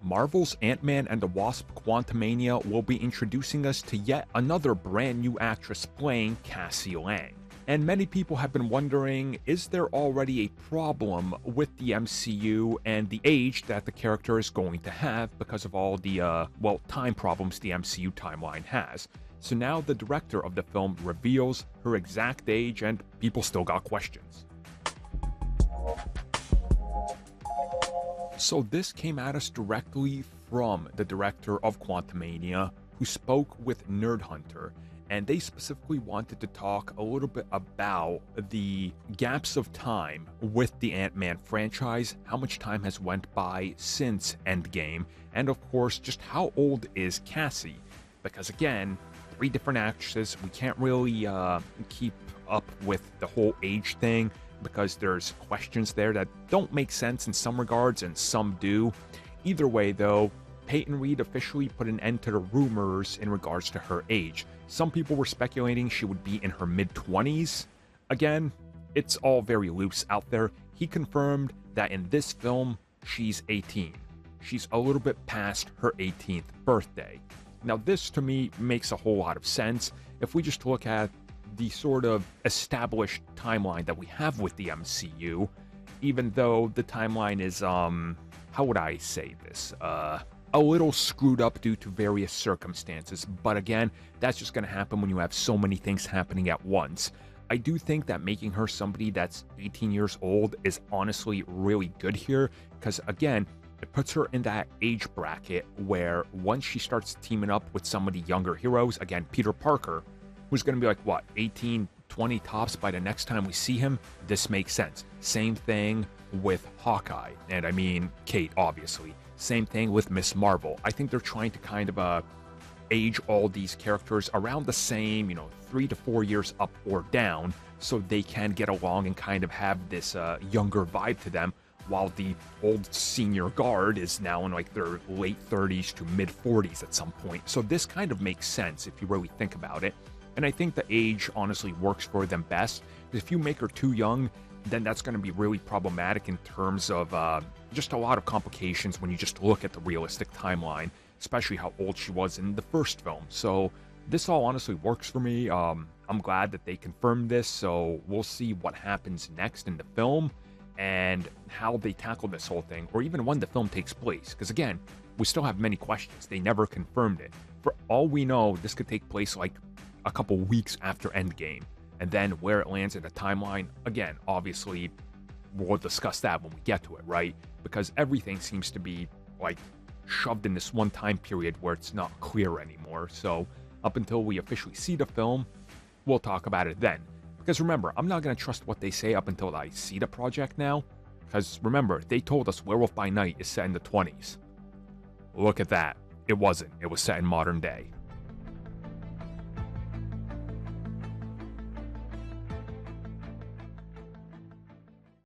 Marvel's Ant-Man and the Wasp: Quantumania will be introducing us to yet another brand new actress playing Cassie Lang. And many people have been wondering, is there already a problem with the MCU and the age that the character is going to have because of all the, time problems the MCU timeline has? So now the director of the film reveals her exact age, and people still got questions. So this came at us directly from the director of Quantumania, who spoke with Nerd Hunter, and they specifically wanted to talk a little bit about the gaps of time with the Ant-Man franchise, how much time has went by since Endgame, and of course, just how old is Cassie? Because again, 3 different actresses, we can't really keep up with the whole age thing, because there's questions there that don't make sense in some regards and some do. Either way though, Peyton Reed officially put an end to the rumors in regards to her age. Some people were speculating she would be in her mid-20s. Again, it's all very loose out there. He confirmed that in this film, she's 18. She's a little bit past her 18th birthday. Now this to me makes a whole lot of sense. If we just look at the sort of established timeline that we have with the MCU, even though the timeline is, how would I say this? A little screwed up due to various circumstances, but again, that's just going to happen when you have so many things happening at once. I do think that making her somebody that's 18 years old is honestly really good here, because again, it puts her in that age bracket where once she starts teaming up with some of the younger heroes, again, Peter Parker, who's going to be like, what, 18, 20 tops by the next time we see him, this makes sense. Same thing with Hawkeye, and I mean Kate, obviously. Same thing with Miss Marvel. I think they're trying to kind of age all these characters around the same, 3 to 4 years up or down, so they can get along and kind of have this younger vibe to them, while the old senior guard is now in like their late 30s to mid 40s at some point. So this kind of makes sense if you really think about it. And I think the age honestly works for them best. If you make her too young, then that's going to be really problematic in terms of just a lot of complications when you just look at the realistic timeline, especially how old she was in the first film. So this all honestly works for me. I'm glad that they confirmed this, so we'll see what happens next in the film and how they tackle this whole thing, or even when the film takes place. Because again, we still have many questions. They never confirmed it. For all we know, this could take place like a couple weeks after Endgame. And then where it lands in the timeline, again, obviously, we'll discuss that when we get to it, right? Because everything seems to be, like, shoved in this one time period where it's not clear anymore. So, up until we officially see the film, we'll talk about it then. Because remember, I'm not going to trust what they say up until I see the project now. Because remember, they told us Werewolf by Night is set in the 20s. Look at that. It wasn't. It was set in modern day.